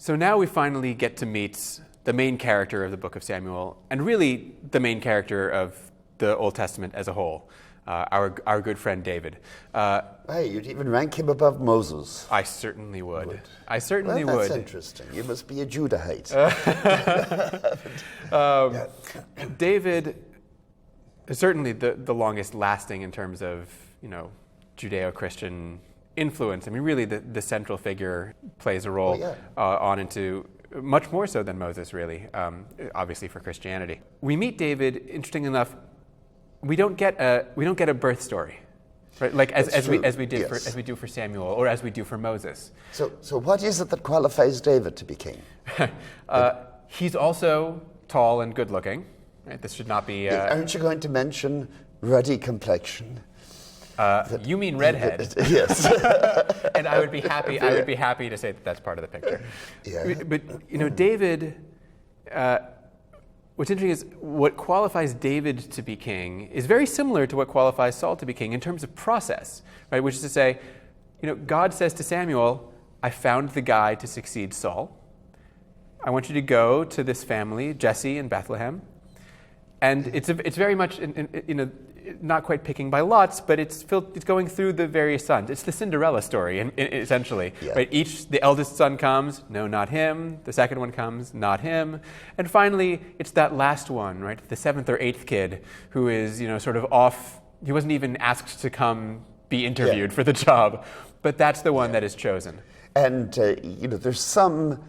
So now we finally get to meet the main character of the book of Samuel, and really the main character of the Old Testament as a whole, our good friend David. Hey, you'd even rank him above Moses. I certainly would. I certainly Well, would. that's interesting. You must be a Judahite. David is certainly the longest lasting in terms of, Judeo-Christian influence. I mean, really, the central figure plays a role on into much more so than Moses, really. Obviously, for Christianity, we meet David. Interesting enough, we don't get a birth story, right? Like as we do for Samuel, or as we do for Moses. So what is it that qualifies David to be king? He's also tall and good looking. Right? This should not be. Aren't you going to mention ruddy complexion? You mean redhead? Yes. And I would be happy. I would be happy to say that that's part of the picture. Yeah. But David. What's interesting is what qualifies David to be king is very similar to what qualifies Saul to be king in terms of process, right? Which is to say, God says to Samuel, "I found the guy to succeed Saul. I want you to go to this family, Jesse in Bethlehem." And it's very much not quite picking by lots, but it's going through the various sons. It's the Cinderella story, essentially. Yeah. Right? The eldest son comes, no, not him. The second one comes, not him. And finally, it's that last one, right? The seventh or eighth kid who is, sort of off. He wasn't even asked to come be interviewed for the job, but that's the one that is chosen. And, there's some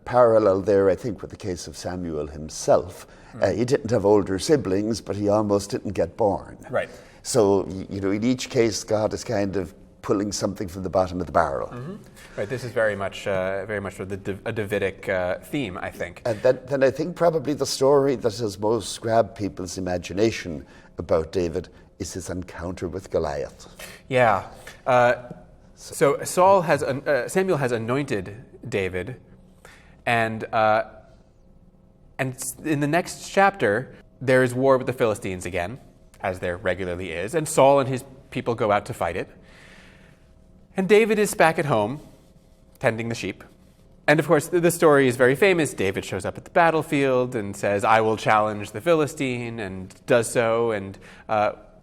parallel there, I think, with the case of Samuel himself. He didn't have older siblings, but he almost didn't get born. Right. So, in each case, God is kind of pulling something from the bottom of the barrel. Mm-hmm. Right. This is very much a Davidic theme, I think. And then I think probably the story that has most grabbed people's imagination about David is his encounter with Goliath. Yeah. So Samuel has anointed David, and in the next chapter, there is war with the Philistines again, as there regularly is, and Saul and his people go out to fight it. And David is back at home, tending the sheep. And of course, the story is very famous. David shows up at the battlefield and says, "I will challenge the Philistine," and does so, and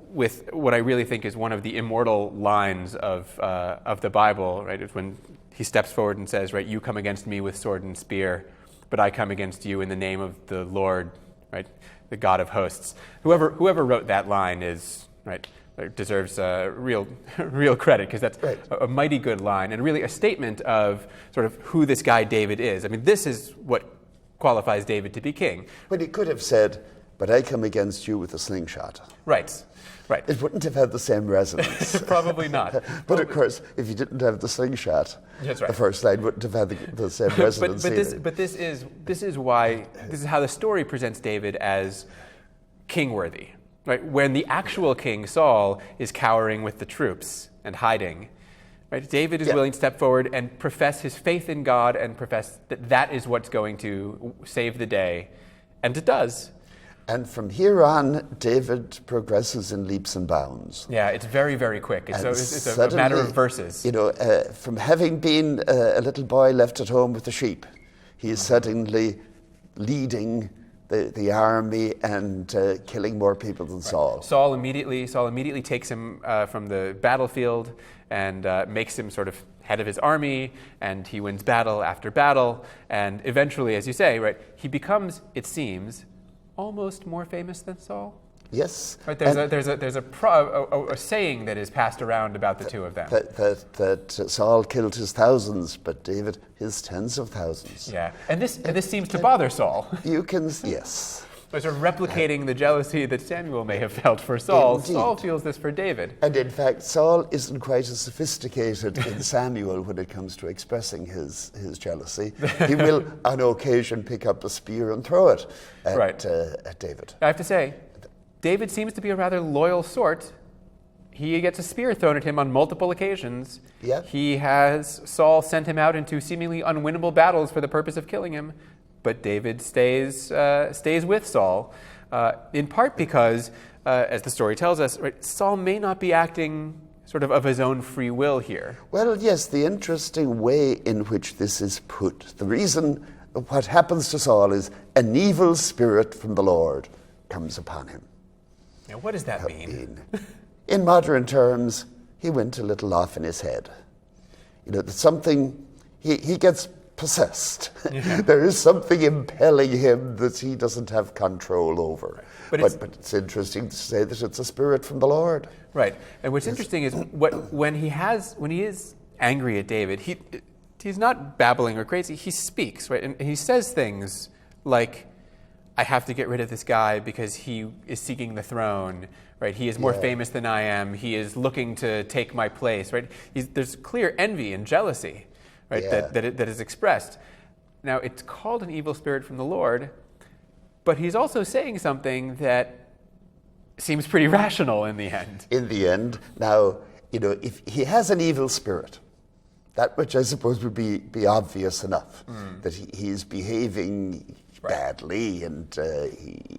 with what I really think is one of the immortal lines of the Bible, right? It's when he steps forward and says, right, "You come against me with sword and spear, but I come against you in the name of the Lord," right, the God of hosts. Whoever wrote that line is right deserves real credit, because that's a mighty good line, and really a statement of sort of who this guy David is. I mean, this is what qualifies David to be king. But he could have said, "But I come against you with a slingshot." Right. It wouldn't have had the same resonance. Probably not. But of course, if you didn't have the slingshot, that's right, the first line wouldn't have had the same resonance either. But this is how the story presents David as king-worthy. Right? When the actual king, Saul, is cowering with the troops and hiding, right? David is willing to step forward and profess his faith in God and profess that is what's going to save the day. And it does. And from here on, David progresses in leaps and bounds. Yeah, it's very, very quick. It's a matter of verses. From having been a little boy left at home with the sheep, he is suddenly leading the army and killing more people than Saul. Saul immediately takes him from the battlefield and makes him sort of head of his army, and he wins battle after battle, and eventually, as you say, right, he becomes, it seems, almost more famous than Saul. Yes. Right, there's a saying that is passed around about the two of them. That Saul killed his thousands, but David his tens of thousands. Yeah, and this seems to bother Saul. Yes. By sort of replicating the jealousy that Samuel may have felt for Saul, Indeed. Saul feels this for David. And in fact, Saul isn't quite as sophisticated in Samuel when it comes to expressing his jealousy. He will, on occasion, pick up a spear and throw it at David. I have to say, David seems to be a rather loyal sort. He gets a spear thrown at him on multiple occasions. Yeah. He has Saul sent him out into seemingly unwinnable battles for the purpose of killing him. But David stays with Saul, in part because, as the story tells us, right, Saul may not be acting sort of his own free will here. Well, yes, the interesting way in which this is put. The reason what happens to Saul is an evil spirit from the Lord comes upon him. Now, what does that mean? In modern terms, he went a little off in his head. Something, he gets possessed. Yeah. There is something impelling him that he doesn't have control over. But it's interesting to say that it's a spirit from the Lord. Right. And what's interesting is when he is angry at David, he's not babbling or crazy. He speaks, right? And he says things like, I have to get rid of this guy because he is seeking the throne, right? He is more famous than I am. He is looking to take my place, right? There's clear envy and jealousy, right? Yeah. That is expressed. Now, it's called an evil spirit from the Lord, but he's also saying something that seems pretty rational in the end. In the end. Now, if he has an evil spirit, that which I suppose would be obvious enough, that he is behaving badly and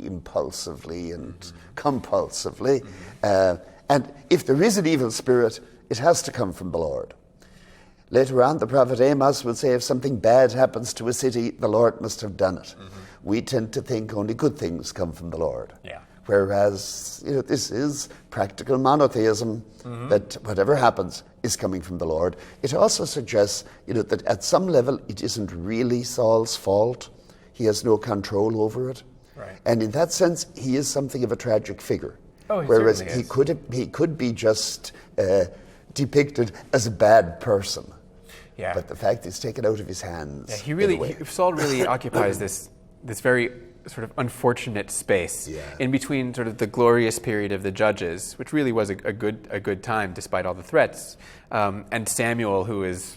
impulsively and compulsively. And if there is an evil spirit, it has to come from the Lord. Later on, the prophet Amos will say, if something bad happens to a city, the Lord must have done it. We tend to think only good things come from the Lord. Yeah. Whereas this is practical monotheism, that whatever happens is coming from the Lord. It also suggests that at some level it isn't really Saul's fault. He has no control over it. Right. And in that sense, he is something of a tragic figure. Oh, he whereas certainly is. he could be just depicted as a bad person. Yeah. But the fact is taken out of his hands. Yeah, Saul really occupies this very sort of unfortunate space in between sort of the glorious period of the judges, which really was a good time despite all the threats, and Samuel, who is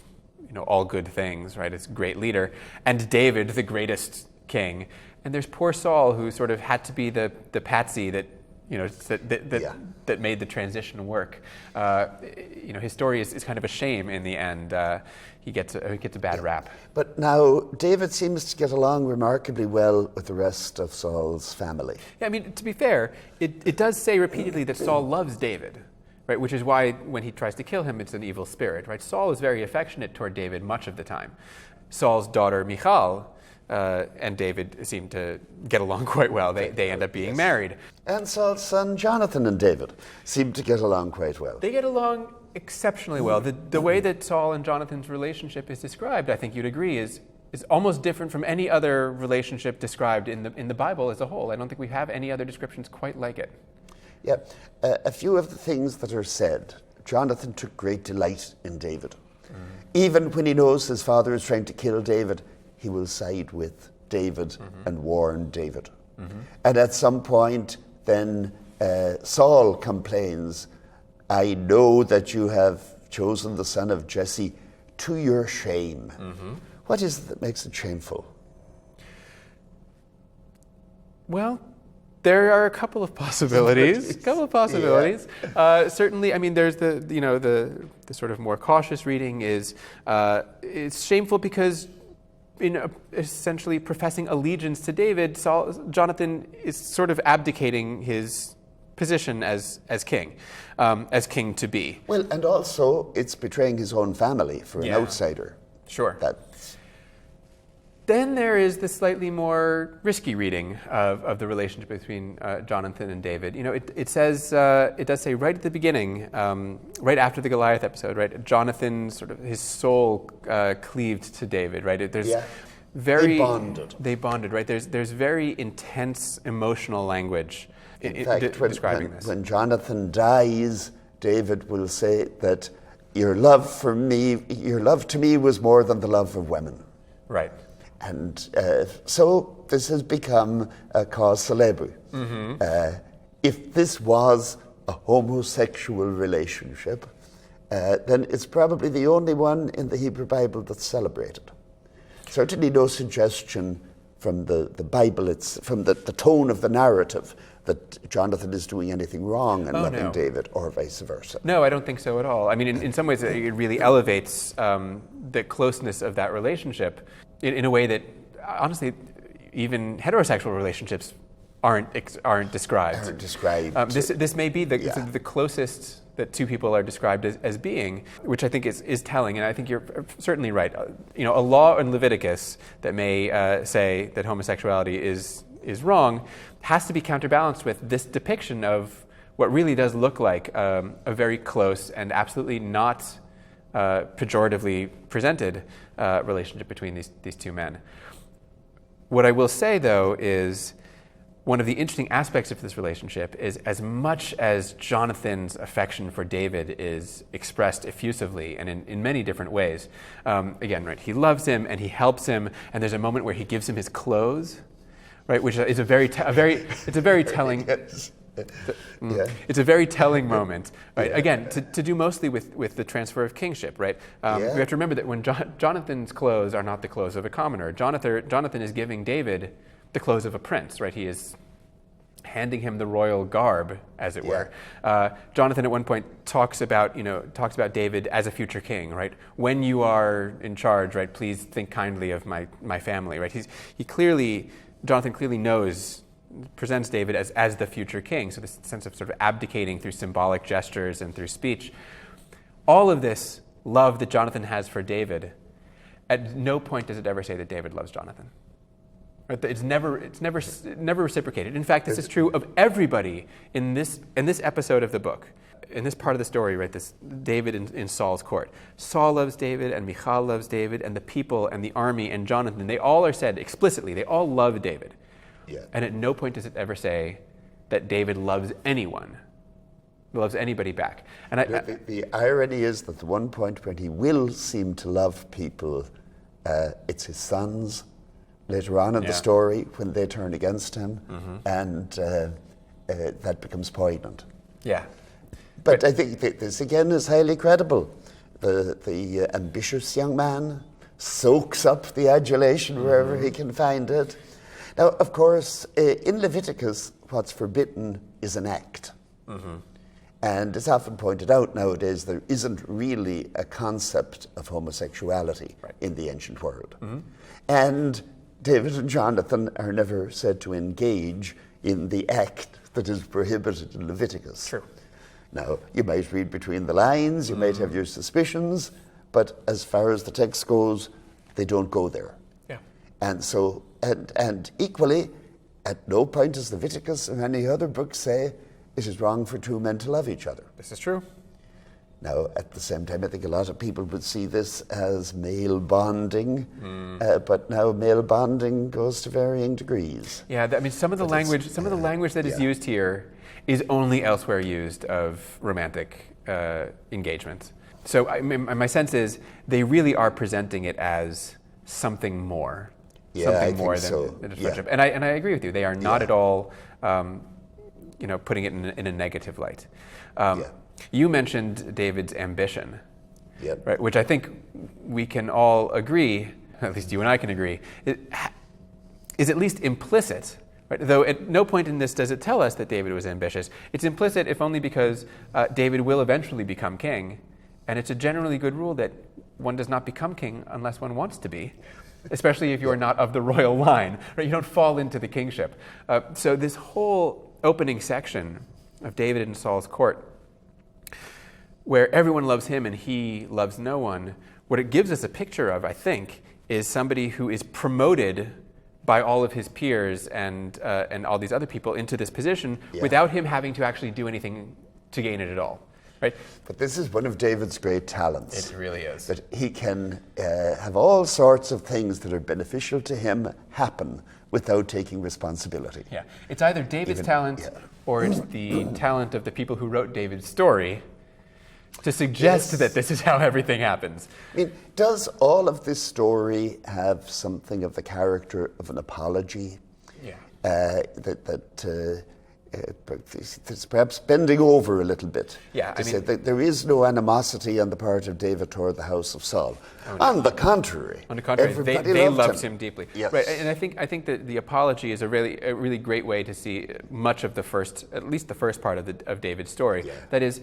all good things, right? It's a great leader, and David, the greatest king, and there's poor Saul, who sort of had to be the patsy that that made the transition work. His story is kind of a shame in the end. He gets a bad rap. But now David seems to get along remarkably well with the rest of Saul's family. Yeah, I mean, to be fair, it does say repeatedly that Saul loves David, right? Which is why when he tries to kill him, it's an evil spirit, right? Saul is very affectionate toward David much of the time. Saul's daughter Michal and David seem to get along quite well. They end up being married. And Saul's son Jonathan and David seem to get along quite well. They get along exceptionally well. The way that Saul and Jonathan's relationship is described, I think you'd agree, is almost different from any other relationship described in the Bible as a whole. I don't think we have any other descriptions quite like it. Yeah, a few of the things that are said. Jonathan took great delight in David. Even when he knows his father is trying to kill David, he will side with David and warn David. And at some point, then Saul complains, I know that you have chosen the son of Jesse to your shame. What is it that makes it shameful? Well, there are a couple of possibilities. Certainly, I mean, there's the sort of more cautious reading is it's shameful because in essentially professing allegiance to David, Jonathan is sort of abdicating his position as king to be. Well, and also it's betraying his own family for an outsider. Sure. Then there is the slightly more risky reading of the relationship between Jonathan and David. It says, it does say right at the beginning, right after the Goliath episode, right? Jonathan, sort of his soul cleaved to David, right? There's very they bonded, right? There's very intense emotional language in fact, describing this. When Jonathan dies, David will say that your love to me was more than the love of women. Right. And so this has become a cause célèbre. If this was a homosexual relationship, then it's probably the only one in the Hebrew Bible that's celebrated. Certainly no suggestion from the Bible, from the tone of the narrative, that Jonathan is doing anything wrong in loving David, or vice versa. No, I don't think so at all. I mean, in some ways, it really elevates the closeness of that relationship in a way that, honestly, even heterosexual relationships aren't described. Aren't described. This may be the closest that two people are described as being, which I think is telling, and I think you're certainly right. A law in Leviticus that may say that homosexuality is wrong has to be counterbalanced with this depiction of what really does look like a very close and absolutely not pejoratively presented relationship between these two men. What I will say, though, is one of the interesting aspects of this relationship is as much as Jonathan's affection for David is expressed effusively and in many different ways. Again, right, he loves him and he helps him, and there's a moment where he gives him his clothes, right, which is a very telling. Yes. It's a very telling moment, right? Again, to do mostly with the transfer of kingship, right? We have to remember that when Jonathan's clothes are not the clothes of a commoner. Jonathan is giving David the clothes of a prince, right? He is handing him the royal garb, as it were. Jonathan at one point talks about David as a future king, right? When you are in charge, right, please think kindly of my family, right? Jonathan clearly presents David as the future king. So this sense of sort of abdicating through symbolic gestures and through speech. All of this love that Jonathan has for David, at no point does it ever say that David loves Jonathan. Right? It's never reciprocated. In fact, this is true of everybody in this episode of the book. In this part of the story, right, this David in Saul's court. Saul loves David, and Michal loves David, and the people and the army and Jonathan, they all are said explicitly, they all love David. Yeah. And at no point does it ever say that David loves anyone, loves anybody back. And the irony is that the one point when he will seem to love people, it's his sons later on in the story when they turn against him, and that becomes poignant. Yeah. But I think this again is highly credible. The ambitious young man soaks up the adulation wherever he can find it. Now, of course, in Leviticus, what's forbidden is an act. And it's often pointed out nowadays there isn't really a concept of homosexuality in the ancient world. And David and Jonathan are never said to engage in the act that is prohibited in Leviticus. True. Now, you might read between the lines, you might have your suspicions, but as far as the text goes, they don't go there. Yeah. And so, and equally, at no point does Leviticus or any other book say it is wrong for two men to love each other. This is true. Now, at the same time, I think a lot of people would see this as male bonding, but now male bonding goes to varying degrees. Yeah, I mean, some of the language that is used here is only elsewhere used of romantic engagement. So my sense is they really are presenting it as something more, something more than a friendship. And I agree with you. They are not at all, putting it in a negative light. You mentioned David's ambition, right? Which I think we can all agree, at least you and I can agree, is at least implicit. Right? Though at no point in this does it tell us that David was ambitious. It's implicit, if only because David will eventually become king, and it's a generally good rule that one does not become king unless one wants to be, especially if you are not of the royal line. Right? You don't fall into the kingship. So this whole opening section of David in Saul's court, where everyone loves him and he loves no one, what it gives us a picture of, I think, is somebody who is promoted by all of his peers and all these other people into this position without him having to actually do anything to gain it at all, right? But this is one of David's great talents. It really is. That he can have all sorts of things that are beneficial to him happen without taking responsibility. Yeah, it's either David's talent or it's the talent of the people who wrote David's story to suggest that this is how everything happens. I mean, does all of this story have something of the character of an apology? Yeah. That's perhaps bending over a little bit. Yeah, to say that there is no animosity on the part of David toward the house of Saul. Oh, no. On the contrary, they loved him deeply. Yes. Right, and I think that the apology is a really great way to see much of at least the first part of David's story. Yeah. That is,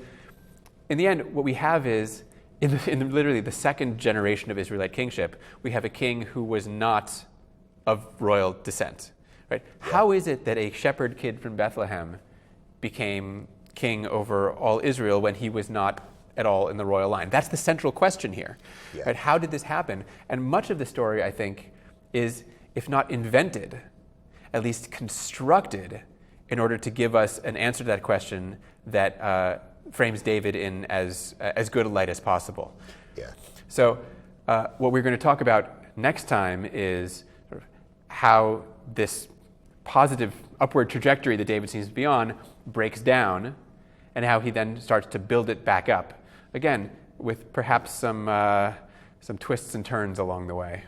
in the end, what we have is, in literally the second generation of Israelite kingship, we have a king who was not of royal descent. Right? How is it that a shepherd kid from Bethlehem became king over all Israel when he was not at all in the royal line? That's the central question here. Yeah. Right? How did this happen? And much of the story, I think, is, if not invented, at least constructed in order to give us an answer to that question that frames David in as good a light as possible. Yeah. So what we're going to talk about next time is sort of how this positive upward trajectory that David seems to be on breaks down, and how he then starts to build it back up, again, with perhaps some twists and turns along the way.